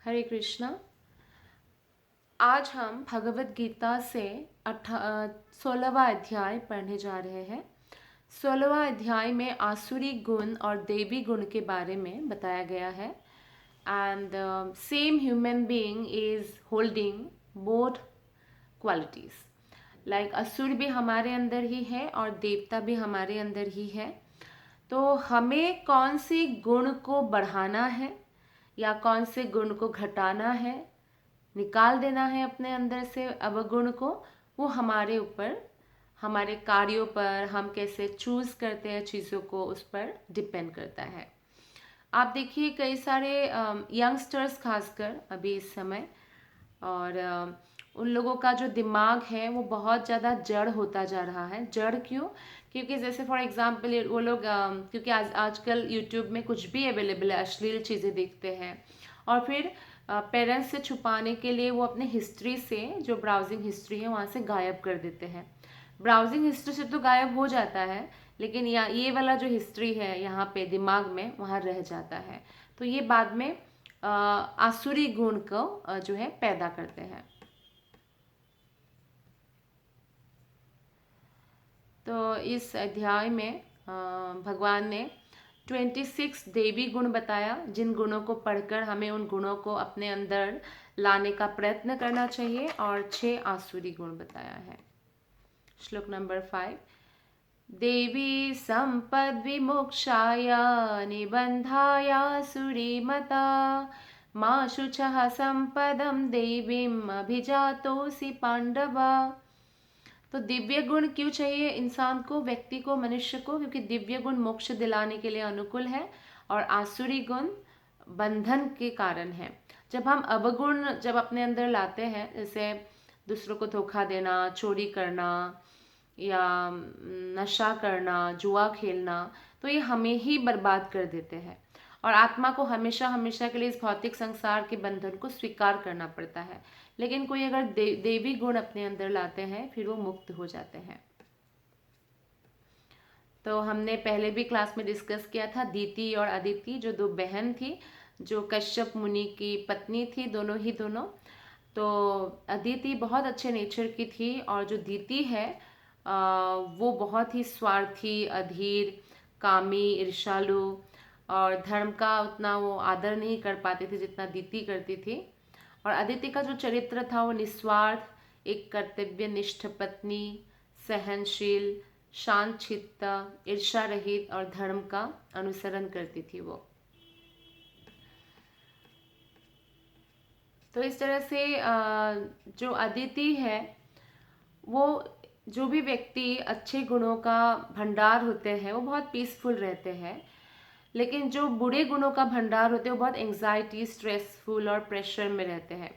हरे कृष्णा। आज हम भगवत गीता से 16वां अध्याय पढ़ने जा रहे हैं। 16वां अध्याय में आसुरी गुण और देवी गुण के बारे में बताया गया है। And same human being is holding both qualities. Like असुर भी हमारे अंदर ही है और देवता भी हमारे अंदर ही है। तो हमें कौन सी गुण को बढ़ाना है या कौन से गुण को घटाना है, निकाल देना है अपने अंदर से अवगुण को, वो हमारे ऊपर, हमारे कार्यों पर, हम कैसे चूज करते हैं चीज़ों को, उस पर डिपेंड करता है। आप देखिए कई सारे यंगस्टर्स खासकर अभी इस समय, और उन लोगों का जो दिमाग है वो बहुत ज़्यादा जड़ होता जा रहा है। जड़ क्यों? क्योंकि जैसे फॉर एग्जांपल वो लोग क्योंकि आजकल यूट्यूब में कुछ भी अवेलेबल है, अश्लील चीज़ें देखते हैं और फिर पेरेंट्स से छुपाने के लिए वो अपने हिस्ट्री से, जो ब्राउजिंग हिस्ट्री है वहाँ से गायब कर देते हैं। ब्राउजिंग हिस्ट्री से तो गायब हो जाता है, लेकिन ये वाला जो हिस्ट्री है यहाँ पे दिमाग में, वहाँ रह जाता है। तो ये बाद में आसुरी गुण को जो है पैदा करते हैं। तो इस अध्याय में भगवान ने 26 देवी गुण बताया, जिन गुणों को पढ़कर हमें उन गुणों को अपने अंदर लाने का प्रयत्न करना चाहिए, और 6 आसुरी गुण बताया है। श्लोक नंबर 5। देवी संपद विमोक्षाय निबंधाय सुरीमता माँ शुचः संपदम देवीम अभिजातोसि पांडव। तो दिव्य गुण क्यों चाहिए इंसान को, व्यक्ति को, मनुष्य को? क्योंकि दिव्य गुण मोक्ष दिलाने के लिए अनुकूल है और आसुरी गुण बंधन के कारण है। जब हम अवगुण जब अपने अंदर लाते हैं, जैसे दूसरों को धोखा देना, चोरी करना या नशा करना, जुआ खेलना, तो ये हमें ही बर्बाद कर देते हैं और आत्मा को हमेशा हमेशा के लिए इस भौतिक संसार के बंधन को स्वीकार करना पड़ता है। लेकिन कोई अगर देवी गुण अपने अंदर लाते हैं, फिर वो मुक्त हो जाते हैं। तो हमने पहले भी क्लास में डिस्कस किया था, दीति और अदिति जो 2 बहन थी, जो कश्यप मुनि की पत्नी थी, दोनों। तो अदिति बहुत अच्छे नेचर की थी और जो दीति है वो बहुत ही स्वार्थी, अधीर, कामी, ईर्ष्यालु और धर्म का उतना वो आदर नहीं कर पाती थी जितना दीति करती थी। और अदिति का जो चरित्र था वो निस्वार्थ, एक कर्तव्यनिष्ठ पत्नी, सहनशील, शांत चित्त, ईर्ष्या रहित और धर्म का अनुसरण करती थी वो। तो इस तरह से जो अदिति है, वो जो भी व्यक्ति अच्छे गुणों का भंडार होते हैं वो बहुत पीसफुल रहते हैं, लेकिन जो बुरे गुणों का भंडार होते हैं वो बहुत एंजाइटी, स्ट्रेसफुल और प्रेशर में रहते हैं।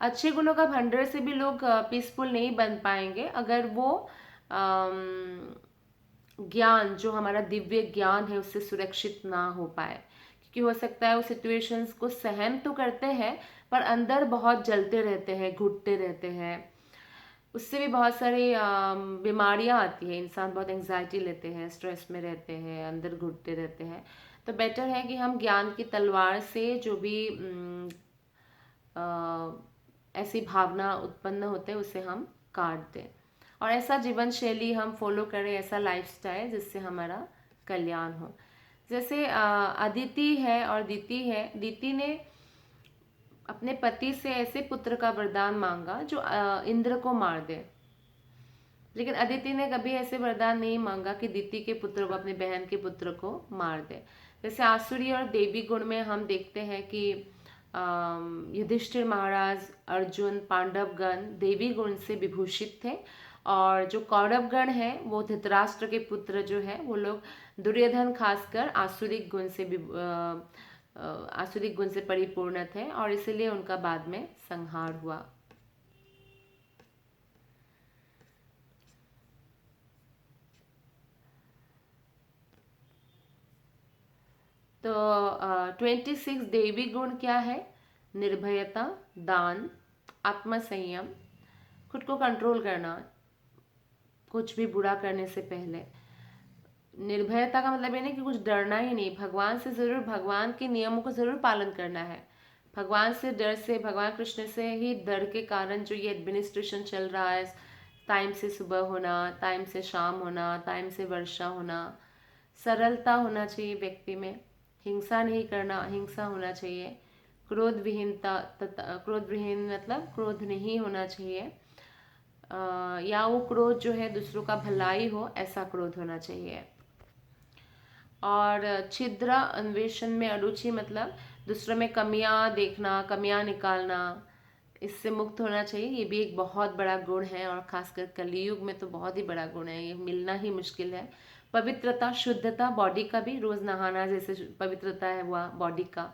अच्छे गुणों का भंडार से भी लोग पीसफुल नहीं बन पाएंगे अगर वो ज्ञान, जो हमारा दिव्य ज्ञान है, उससे सुरक्षित ना हो पाए। क्योंकि हो सकता है वो सिचुएशंस को सहन तो करते हैं पर अंदर बहुत जलते रहते हैं, घुटते रहते हैं। उससे भी बहुत सारी बीमारियां आती है, इंसान बहुत एंजाइटी लेते हैं, स्ट्रेस में रहते हैं, अंदर घुटते रहते हैं। तो बेटर है कि हम ज्ञान की तलवार से जो भी ऐसी भावना उत्पन्न होते हैं उसे हम काट दें और ऐसा जीवन शैली हम फॉलो करें, ऐसा लाइफस्टाइल जिससे हमारा कल्याण हो। जैसे अदिति है और दीति है। दीति ने अपने पति से ऐसे पुत्र का वरदान मांगा जो इंद्र को मार दे, लेकिन अदिति ने कभी ऐसे वरदान नहीं मांगा कि दीति के पुत्र को, अपनी बहन के पुत्र को मार दे। जैसे आसुरी और देवी गुण में हम देखते हैं कि युधिष्ठिर महाराज, अर्जुन, पांडवगण देवी गुण से विभूषित थे और जो कौरवगण हैं वो धृतराष्ट्र के पुत्र जो है वो लोग, दुर्योधन खासकर, आसुरिक गुण से परिपूर्ण थे और इसलिए उनका बाद में संहार हुआ। तो 26 देवी गुण क्या है? निर्भयता, दान, आत्मसंयम, खुद को कंट्रोल करना कुछ भी बुरा करने से पहले। निर्भयता का मतलब ये नहीं कि कुछ डरना ही नहीं, भगवान से जरूर, भगवान के नियमों को जरूर पालन करना है, भगवान से डर से, भगवान कृष्ण से ही डर के कारण जो ये एडमिनिस्ट्रेशन चल रहा है, टाइम से सुबह होना, टाइम से शाम होना, टाइम से वर्षा होना, सरलता होना चाहिए व्यक्ति में, हिंसा नहीं करना, हिंसा होना चाहिए, क्रोध विहीनता, तथा क्रोध विहीन मतलब क्रोध नहीं होना चाहिए, या वो क्रोध जो है दूसरों का भलाई हो ऐसा क्रोध होना चाहिए। और छिद्र अन्वेषण में अरुचि मतलब दूसरों में कमियां देखना, कमियां निकालना, इससे मुक्त होना चाहिए। ये भी एक बहुत बड़ा गुण है और खासकर कलयुग में तो बहुत ही बड़ा गुण है, ये मिलना ही मुश्किल है। पवित्रता, शुद्धता, बॉडी का भी रोज नहाना जैसे पवित्रता है हुआ बॉडी का।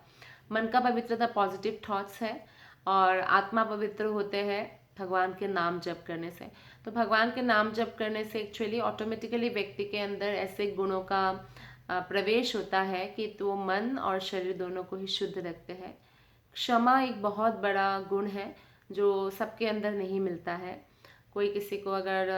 मन का पवित्रता पॉजिटिव थॉट्स है, और आत्मा पवित्र होते हैं भगवान के नाम जप करने से। तो भगवान के नाम जप करने से एक्चुअली ऑटोमेटिकली व्यक्ति के अंदर ऐसे गुणों का प्रवेश होता है कि तो मन और शरीर दोनों को ही शुद्ध रखते हैं। क्षमा एक बहुत बड़ा गुण है जो सबके अंदर नहीं मिलता है। कोई किसी को अगर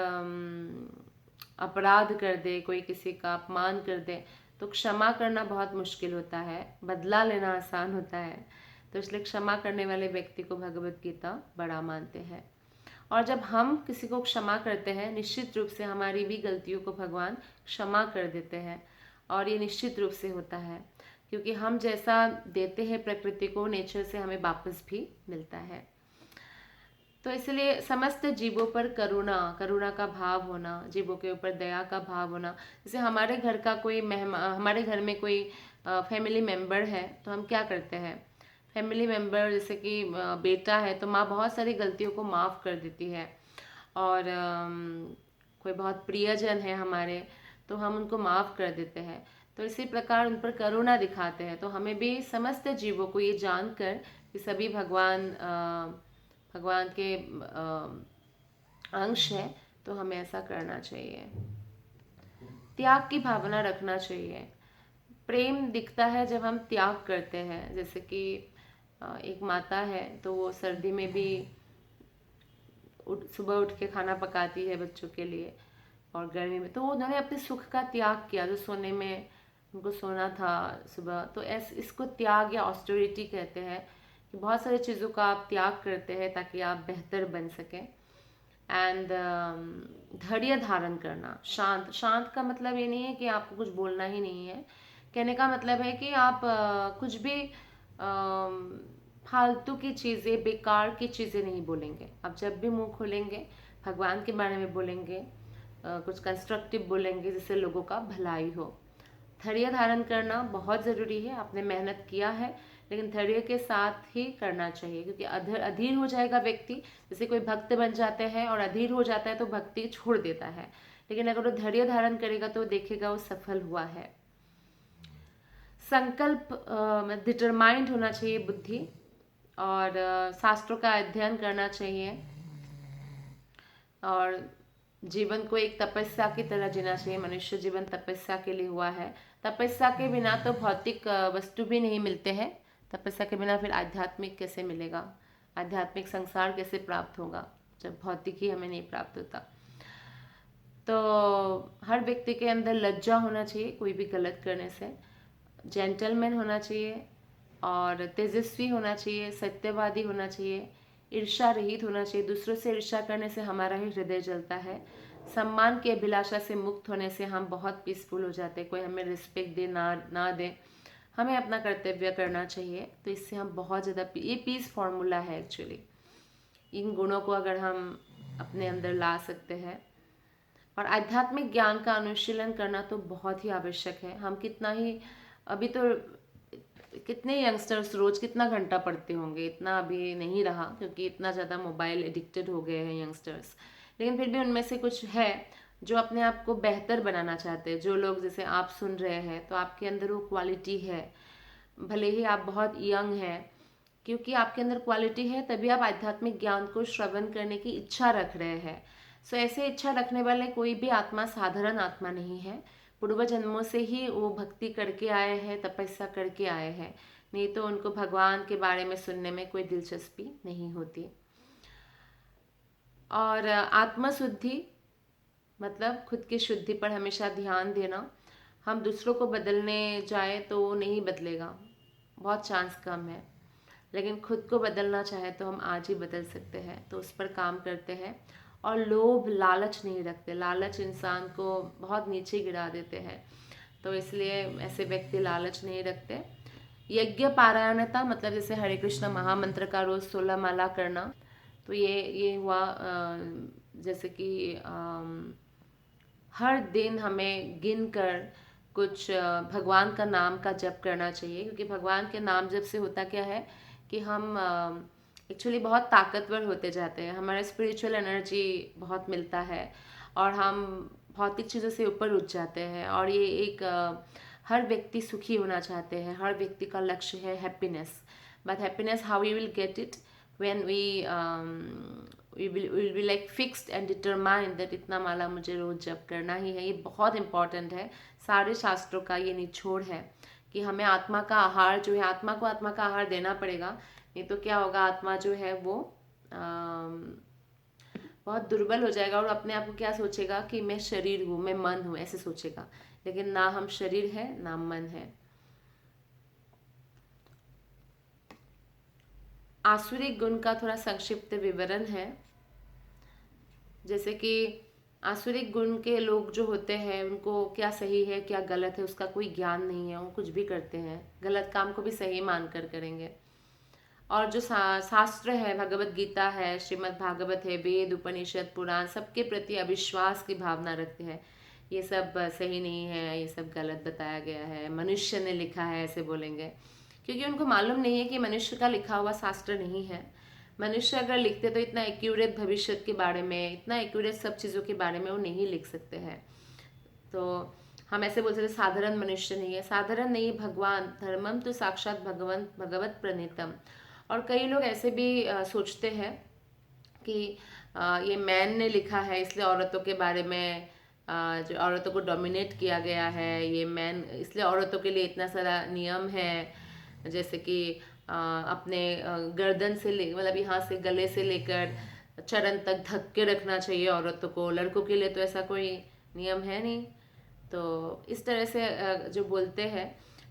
अपराध कर दे, कोई किसी का अपमान कर दे, तो क्षमा करना बहुत मुश्किल होता है, बदला लेना आसान होता है। तो इसलिए क्षमा करने वाले व्यक्ति को भगवत गीता बड़ा मानते हैं। और जब हम किसी को क्षमा करते हैं, निश्चित रूप से हमारी भी गलतियों को भगवान क्षमा कर देते हैं, और ये निश्चित रूप से होता है, क्योंकि हम जैसा देते हैं प्रकृति को, नेचर से हमें वापस भी मिलता है। तो इसलिए समस्त जीवों पर करुणा, करुणा का भाव होना, जीवों के ऊपर दया का भाव होना। जैसे हमारे घर का कोई मेहमान, हमारे घर में कोई फैमिली मेम्बर है, तो हम क्या करते हैं, फैमिली मेम्बर जैसे कि बेटा है, तो माँ बहुत सारी गलतियों को माफ़ कर देती है। और कोई बहुत प्रियजन है हमारे, तो हम उनको माफ़ कर देते हैं। तो इसी प्रकार उन पर करुणा दिखाते हैं। तो हमें भी समस्त जीवों को ये जानकर कि सभी भगवान के अंश है, तो हमें ऐसा करना चाहिए। त्याग की भावना रखना चाहिए। प्रेम दिखता है जब हम त्याग करते हैं। जैसे कि एक माता है, तो वो सर्दी में भी सुबह उठ के खाना पकाती है बच्चों के लिए, और गर्मी में तो उन्होंने अपने सुख का त्याग किया, जो सोने में उनको सोना था सुबह। तो इसको त्याग या ऑस्टेरिटी कहते हैं, कि बहुत सारी चीज़ों का आप त्याग करते हैं ताकि आप बेहतर बन सकें। एंड धैर्य धारण करना, शांत। शांत का मतलब ये नहीं है कि आपको कुछ बोलना ही नहीं है। कहने का मतलब है कि आप कुछ भी फालतू की चीज़ें, बेकार की चीज़ें नहीं बोलेंगे। आप जब भी मुंह खोलेंगे भगवान के बारे में बोलेंगे, कुछ कंस्ट्रक्टिव बोलेंगे जिससे लोगों का भलाई हो। धैर्य धारण करना बहुत ज़रूरी है। आपने मेहनत किया है, लेकिन धैर्य के साथ ही करना चाहिए, क्योंकि अधीर हो जाएगा व्यक्ति। जैसे कोई भक्त बन जाते हैं और अधीर हो जाता है तो भक्ति छोड़ देता है, लेकिन अगर वो धैर्य धारण करेगा तो देखेगा वो सफल हुआ है। संकल्प में डिटरमाइंड होना चाहिए बुद्धि, और शास्त्रों का अध्ययन करना चाहिए, और जीवन को एक तपस्या की तरह जीना चाहिए। मनुष्य जीवन तपस्या के लिए हुआ है। तपस्या के बिना तो भौतिक वस्तु भी नहीं मिलते हैं। तपस्या के बिना फिर आध्यात्मिक कैसे मिलेगा, आध्यात्मिक संसार कैसे प्राप्त होगा जब भौतिक ही हमें नहीं प्राप्त होता। तो हर व्यक्ति के अंदर लज्जा होना चाहिए कोई भी गलत करने से, जेंटलमैन होना चाहिए, और तेजस्वी होना चाहिए, सत्यवादी होना चाहिए, ईर्ष्या रहित होना चाहिए। दूसरों से ईर्ष्या करने से हमारा ही हृदय जलता है। सम्मान की अभिलाषा से मुक्त होने से हम बहुत पीसफुल हो जाते हैं। कोई हमें रिस्पेक्ट दे ना दे, हमें अपना कर्तव्य करना चाहिए। तो इससे हम बहुत ज़्यादा, ये पीस फॉर्मूला है एक्चुअली। इन गुणों को अगर हम अपने अंदर ला सकते हैं, और आध्यात्मिक ज्ञान का अनुशीलन करना तो बहुत ही आवश्यक है। हम कितना ही, अभी तो कितने यंगस्टर्स रोज कितना घंटा पढ़ते होंगे, इतना अभी नहीं रहा, क्योंकि इतना ज़्यादा मोबाइल एडिक्टेड हो गए हैं यंगस्टर्स। लेकिन फिर भी उनमें से कुछ है जो अपने आप को बेहतर बनाना चाहते हैं। जो लोग, जैसे आप सुन रहे हैं, तो आपके अंदर वो क्वालिटी है, भले ही आप बहुत यंग हैं, क्योंकि आपके अंदर क्वालिटी है तभी आप आध्यात्मिक ज्ञान को श्रवण करने की इच्छा रख रहे हैं। सो ऐसे इच्छा रखने वाले कोई भी आत्मा साधारण आत्मा नहीं है। पूर्व जन्मों से ही वो भक्ति करके आए हैं, तपस्या करके आए हैं, नहीं तो उनको भगवान के बारे में सुनने में कोई दिलचस्पी नहीं होती। और आत्मशुद्धि मतलब खुद की शुद्धि पर हमेशा ध्यान देना। हम दूसरों को बदलने जाए तो वो नहीं बदलेगा, बहुत चांस कम है। लेकिन खुद को बदलना चाहे तो हम आज ही बदल सकते हैं। तो उस पर काम करते हैं और लोभ लालच नहीं रखते। लालच इंसान को बहुत नीचे गिरा देते हैं, तो इसलिए ऐसे व्यक्ति लालच नहीं रखते। यज्ञ पारायणता मतलब जैसे हरे कृष्ण महामंत्र का रोज 16 माला करना, तो ये हुआ जैसे कि हर दिन हमें गिन कर कुछ भगवान का नाम का जप करना चाहिए, क्योंकि भगवान के नाम जप से होता क्या है कि हम एक्चुअली बहुत ताकतवर होते जाते हैं, हमारा स्पिरिचुअल एनर्जी बहुत मिलता है और हम भौतिक चीज़ों से ऊपर उठ जाते हैं। और ये एक हर व्यक्ति सुखी होना चाहते हैं, हर व्यक्ति का लक्ष्य है happiness. But happiness how we will get it when we will be like fixed and determined that इतना माला मुझे रोज जप करना ही है। ये बहुत इंपॉर्टेंट है, सारे शास्त्रों का ये निचोड़ है कि हमें आत्मा का आहार जो है, आत्मा को आत्मा का आहार देना पड़ेगा, नहीं तो क्या होगा, आत्मा जो है वो बहुत दुर्बल हो जाएगा और अपने आप को क्या सोचेगा कि मैं शरीर हूँ, मैं मन हूँ, ऐसे सोचेगा। लेकिन ना हम शरीर है ना मन है। आसुरिक गुण का थोड़ा संक्षिप्त विवरण है। जैसे कि आसुरिक गुण के लोग जो होते हैं उनको क्या सही है क्या गलत है उसका कोई ज्ञान नहीं है, वो कुछ भी करते हैं, गलत काम को भी सही मानकर करेंगे। और जो शास्त्र है, भगवत गीता है, श्रीमद् भागवत है, वेद उपनिषद पुराण, सबके प्रति अविश्वास की भावना रखते हैं। ये सब सही नहीं है, ये सब गलत बताया गया है, मनुष्य ने लिखा है, ऐसे बोलेंगे। क्योंकि उनको मालूम नहीं है कि मनुष्य का लिखा हुआ शास्त्र नहीं है। मनुष्य अगर लिखते तो इतना एक्यूरेट भविष्य के बारे में, इतना एक्यूरेट सब चीज़ों के बारे में वो नहीं लिख सकते हैं। तो हम ऐसे बोल सकते साधारण मनुष्य नहीं है, साधारण नहीं, भगवान धर्मम तो साक्षात भगवंत भगवत प्रणीतम। और कई लोग ऐसे भी सोचते हैं कि ये मैन ने लिखा है इसलिए औरतों के बारे में, जो औरतों को डोमिनेट किया गया है, ये मैन इसलिए औरतों के लिए इतना सारा नियम है। जैसे कि अपने गर्दन से ले मतलब यहाँ से गले से लेकर चरण तक ढक के रखना चाहिए औरतों को, लड़कों के लिए तो ऐसा कोई नियम है नहीं। तो इस तरह से जो बोलते हैं,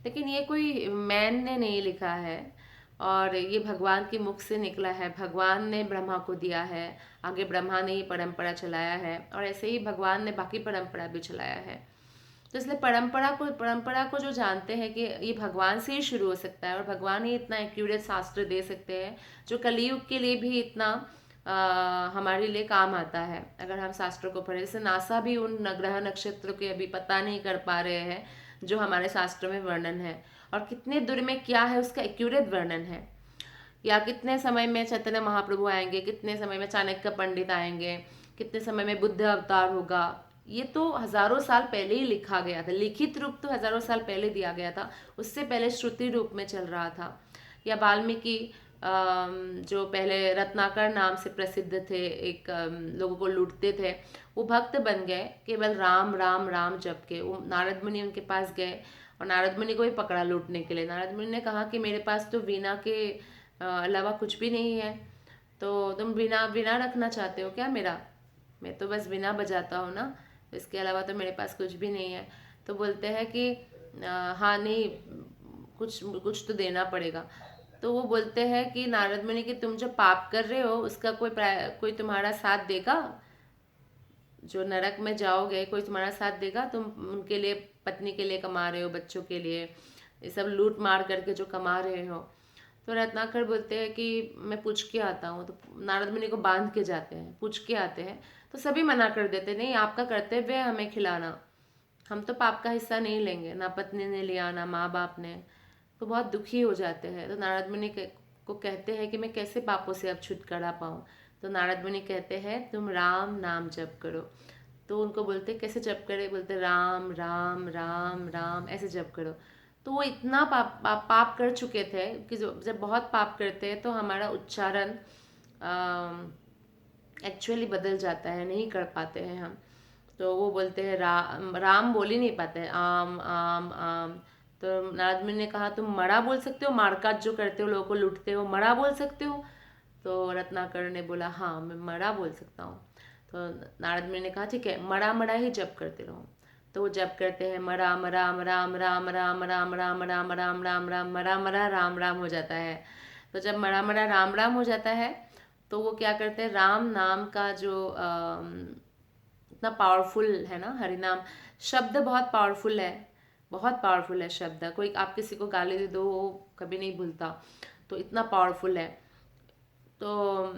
लेकिन ये कोई मैन ने नहीं लिखा है और ये भगवान के मुख से निकला है। भगवान ने ब्रह्मा को दिया है, आगे ब्रह्मा ने ही परंपरा चलाया है और ऐसे ही भगवान ने बाकी परंपरा भी चलाया है। तो इसलिए परंपरा को जो जानते हैं कि ये भगवान से ही शुरू हो सकता है और भगवान ही इतना एक्यूरेट शास्त्र दे सकते हैं जो कलयुग के लिए भी इतना हमारे लिए काम आता है अगर हम शास्त्रों को पढ़े। जैसे नासा भी उन ग्रह नक्षत्रों के अभी पता नहीं कर पा रहे हैं जो हमारे शास्त्रों में वर्णन है, और कितने दूर में क्या है उसका एक्यूरेट वर्णन है। या कितने समय में चैतन्य महाप्रभु आएंगे, कितने समय में चाणक्य पंडित आएंगे, कितने समय में बुद्ध अवतार होगा, ये तो हजारों साल पहले ही लिखा गया था। लिखित रूप तो हजारों साल पहले दिया गया था, उससे पहले श्रुति रूप में चल रहा था। या वाल्मीकि जो पहले रत्नाकर नाम से प्रसिद्ध थे, एक लोगों को लूटते थे, वो भक्त बन गए केवल राम राम राम जप के। वो नारद मुनि उनके पास गए और नारद मुनि को भी पकड़ा लूटने के लिए। नारद मुनि ने कहा कि मेरे पास तो वीणा के अलावा कुछ भी नहीं है, तो तुम वीणा वीणा रखना चाहते हो क्या मेरा? मैं तो बस वीणा बजाता हूँ ना, इसके अलावा तो मेरे पास कुछ भी नहीं है। तो बोलते हैं कि हाँ नहीं, कुछ कुछ तो देना पड़ेगा। तो वो बोलते हैं कि नारद मुनि कि तुम जो पाप कर रहे हो उसका कोई तुम्हारा साथ देगा? जो नरक में जाओगे कोई तुम्हारा साथ देगा? तुम उनके लिए, पत्नी के लिए कमा रहे हो, बच्चों के लिए, ये सब लूट मार करके जो कमा रहे हो। तो रत्नाकर बोलते हैं कि मैं पूछ के आता हूँ। तो नारद मुनि को बांध के जाते हैं, पूछ के आते हैं। तो सभी मना कर देते, नहीं आपका कर्तव्य है हमें खिलाना, हम तो पाप का हिस्सा नहीं लेंगे, ना पत्नी ने लिया ना माँ बाप ने। तो बहुत दुखी हो जाते हैं। तो नारद मुनि को कहते हैं कि मैं कैसे पापों से अब छुटकारा पाऊँ। तो नारद मुनि कहते हैं तुम राम नाम जप करो। तो उनको बोलते कैसे जप करे? बोलते राम राम राम राम ऐसे जप करो। तो वो इतना पाप कर चुके थे कि जब बहुत पाप करते हैं तो हमारा उच्चारण एक्चुअली बदल जाता है, नहीं कर पाते हैं हम। तो वो बोलते हैं राम राम बोल ही नहीं पाते हैं, आम आम आम। तो नारद मुनि ने कहा तुम मड़ा बोल सकते हो? मारकाट जो करते हो, लोगों को लूटते हो, मड़ा बोल सकते हो? तो रत्नाकर ने बोला हाँ मैं मड़ा बोल सकता हूँ। तो नारद मुनि ने कहा ठीक है, मड़ा मड़ा ही जप करते रहो। तो वो जप करते हैं, मरा मराम राम राम राम राम राम राम राम राम राम राम मरा मरा राम राम हो जाता है। तो जब मरा मरा राम राम हो जाता है तो वो क्या करते हैं, राम नाम का जो इतना पावरफुल है ना, हरि नाम शब्द बहुत पावरफुल है, बहुत पावरफुल है शब्द। कोई आप किसी को गाली दे दो वो कभी नहीं भूलता, तो इतना पावरफुल है। तो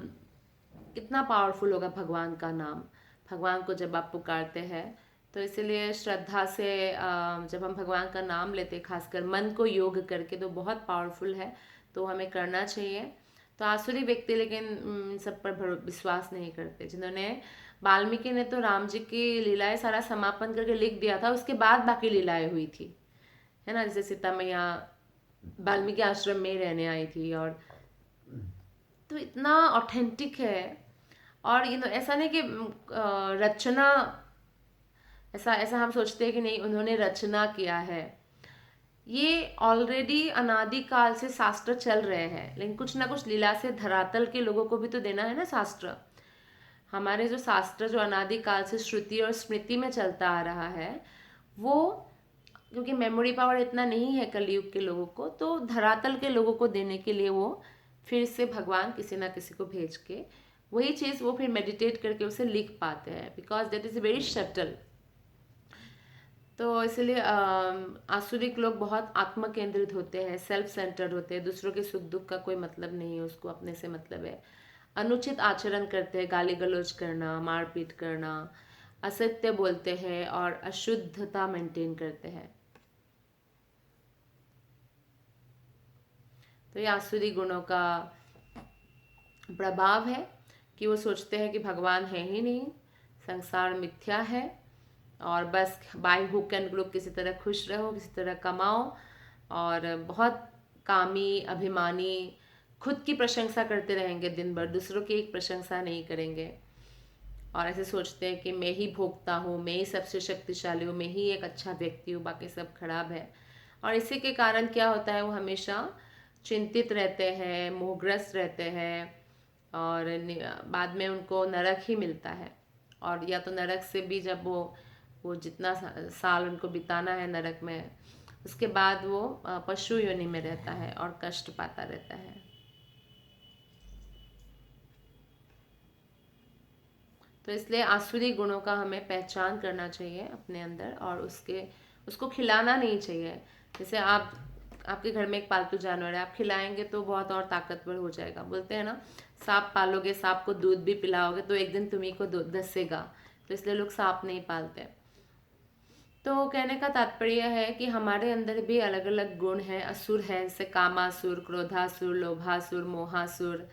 कितना पावरफुल होगा भगवान का नाम, भगवान को जब आप पुकारते हैं। तो इसीलिए श्रद्धा से जब हम भगवान का नाम लेते हैं, खासकर मन को योग करके, तो बहुत पावरफुल है, तो हमें करना चाहिए। तो आसुरी व्यक्ति लेकिन इन सब पर विश्वास नहीं करते, जिन्होंने वाल्मीकि ने तो राम जी की लीलाएं सारा समापन करके लिख दिया था, उसके बाद बाकी लीलाएं हुई थी, है ना। जैसे सीता मैया वाल्मीकि आश्रम में ही रहने आई थी, और तो इतना ऑथेंटिक है। और ऐसा नहीं कि रचना, ऐसा ऐसा हम सोचते हैं कि नहीं उन्होंने रचना किया है, ये ऑलरेडी अनादिकाल से शास्त्र चल रहे हैं, लेकिन कुछ ना कुछ लीला से धरातल के लोगों को भी तो देना है ना शास्त्र। हमारे जो शास्त्र जो अनादिकाल से श्रुति और स्मृति में चलता आ रहा है, वो क्योंकि मेमोरी पावर इतना नहीं है कलयुग के लोगों को, तो धरातल के लोगों को देने के लिए वो फिर से भगवान किसी ना किसी को भेज के वही चीज़ वो फिर मेडिटेट करके उसे लिख पाते हैं, because that is very shuttle. तो इसलिए आसुरिक लोग बहुत आत्म केंद्रित होते हैं, सेल्फ सेंटर्ड होते हैं, दूसरों के सुख दुख का कोई मतलब नहीं है उसको, अपने से मतलब है। अनुचित आचरण करते हैं, गाली गलौज करना, मारपीट करना, असत्य बोलते हैं और अशुद्धता मेंटेन करते हैं। तो ये आसुरी गुणों का प्रभाव है कि वो सोचते हैं कि भगवान है ही नहीं, संसार मिथ्या है, और बस बाय हुक एंड क्रुक किसी तरह खुश रहो, किसी तरह कमाओ, और बहुत कामी, अभिमानी, खुद की प्रशंसा करते रहेंगे दिन भर, दूसरों की एक प्रशंसा नहीं करेंगे। और ऐसे सोचते हैं कि मैं ही भोगता हूँ, मैं ही सबसे शक्तिशाली हूँ, मैं ही एक अच्छा व्यक्ति हूँ, बाकी सब खराब है। और इसी के कारण क्या होता है, वो हमेशा चिंतित रहते हैं, मोहग्रस्त रहते हैं, और बाद में उनको नरक ही मिलता है। और या तो नरक से भी जब वो जितना साल उनको बिताना है नरक में, उसके बाद वो पशु योनि में रहता है और कष्ट पाता रहता है। तो इसलिए आसुरी गुणों का हमें पहचान करना चाहिए अपने अंदर, और उसको खिलाना नहीं चाहिए। जैसे आपके घर में एक पालतू जानवर है, आप खिलाएंगे तो बहुत और ताकतवर हो जाएगा। बोलते हैं ना, सांप पालोगे, सांप को दूध भी पिलाओगे तो एक दिन तुम्ही को धसेगा, तो इसलिए लोग सांप नहीं पालते। तो कहने का तात्पर्य है कि हमारे अंदर भी अलग अलग गुण हैं, असुर है, जैसे कामासुर, क्रोधासुर, लोभासुर, मोहासुर,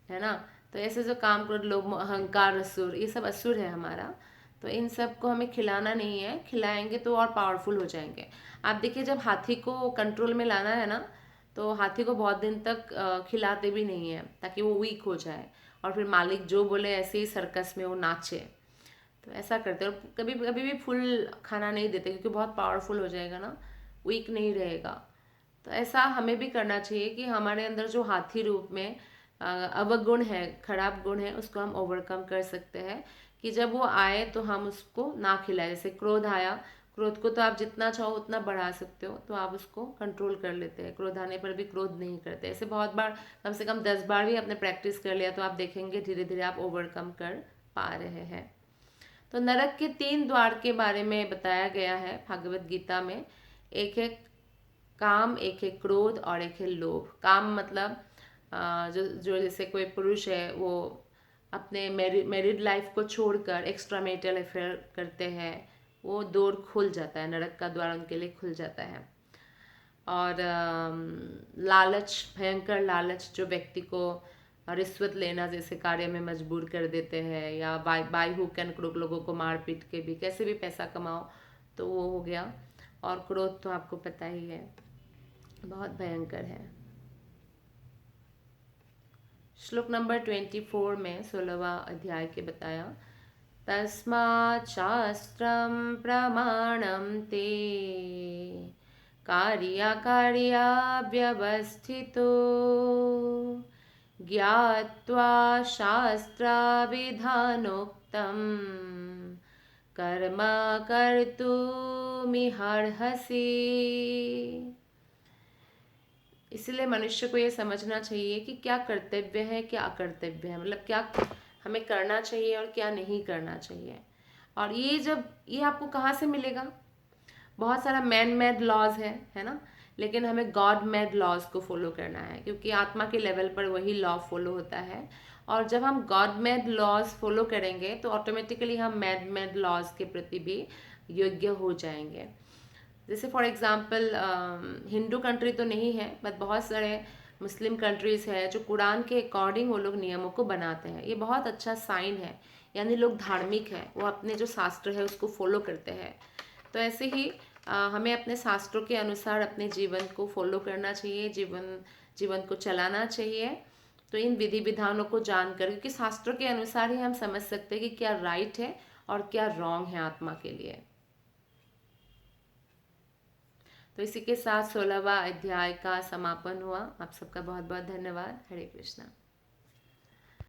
है ना। तो ऐसे जो काम, क्रोध, लोभ, अहंकार असुर, ये सब असुर है हमारा। तो इन सब को हमें खिलाना नहीं है, खिलाएंगे तो और पावरफुल हो जाएंगे। आप देखिए, जब हाथी को कंट्रोल में लाना है ना, तो हाथी को बहुत दिन तक खिलाते भी नहीं है, ताकि वो वीक हो जाए, और फिर मालिक जो बोले ऐसे ही सर्कस में वो नाचे। तो ऐसा करते हैं। और कभी कभी भी फुल खाना नहीं देते, क्योंकि बहुत पावरफुल हो जाएगा ना, वीक नहीं रहेगा। तो ऐसा हमें भी करना चाहिए कि हमारे अंदर जो हाथी रूप में अवगुण है, खराब गुण है, उसको हम ओवरकम कर सकते हैं। कि जब वो आए तो हम उसको ना खिलाए। जैसे क्रोध आया, क्रोध को तो आप जितना चाहो उतना बढ़ा सकते हो, तो आप उसको कंट्रोल कर लेते हैं। क्रोध आने पर भी क्रोध नहीं करते। ऐसे बहुत बार, कम से कम 10 बार भी आपने प्रैक्टिस कर लिया, तो आप देखेंगे धीरे धीरे आप ओवरकम कर पा रहे हैं। तो नरक के 3 द्वार के बारे में बताया गया है भागवत गीता में। एक है काम, एक है क्रोध, और एक है लोभ। काम मतलब जो जो जैसे कोई पुरुष है, वो अपने मैरिड लाइफ को छोड़कर एक्स्ट्रा मैरिटल अफेयर करते हैं, वो द्वार खुल जाता है, नरक का द्वार उनके लिए खुल जाता है। और लालच, भयंकर लालच, जो व्यक्ति को रिश्वत लेना जैसे कार्य में मजबूर कर देते हैं, या बाय हुक एंड क्रुक लोगों को मार पीट के भी कैसे भी पैसा कमाओ, तो वो हो गया। और क्रोध तो आपको पता ही है, बहुत भयंकर है। श्लोक नंबर 24 में 16वां अध्याय के बताया, तस्मात् शास्त्रं प्रमाणं ते कार्याकार्याव्यवस्थितो ज्ञात्वा शास्त्राविधानोक्तं कर्म कर्तुमिहर्हसि। इसलिए मनुष्य को ये समझना चाहिए कि क्या कर्तव्य है, क्या अकर्तव्य है, मतलब क्या हमें करना चाहिए और क्या नहीं करना चाहिए। और ये आपको कहाँ से मिलेगा? बहुत सारा मैन मेड लॉज है ना, लेकिन हमें गॉड मेड लॉज को फॉलो करना है, क्योंकि आत्मा के लेवल पर वही लॉ फॉलो होता है। और जब हम गॉड मेड लॉज फॉलो करेंगे तो ऑटोमेटिकली हम मैड मेड लॉज के प्रति भी योग्य हो जाएंगे। जैसे फॉर एग्जांपल हिंदू कंट्री तो नहीं है, बट बहुत सारे मुस्लिम कंट्रीज़ है जो कुरान के अकॉर्डिंग वो लोग नियमों को बनाते हैं। ये बहुत अच्छा साइन है, यानी लोग धार्मिक है, वो अपने जो शास्त्र है उसको फॉलो करते हैं। तो ऐसे ही हमें अपने शास्त्रों के अनुसार अपने जीवन को फॉलो करना चाहिए, जीवन को चलाना चाहिए। तो इन विधि विधानों को जानकर, क्योंकि शास्त्रों के अनुसार ही हम समझ सकते हैं कि क्या राइट है और क्या रॉन्ग है आत्मा के लिए। तो इसी के साथ 16वां अध्याय का समापन हुआ। आप सबका बहुत बहुत धन्यवाद। हरे कृष्णा।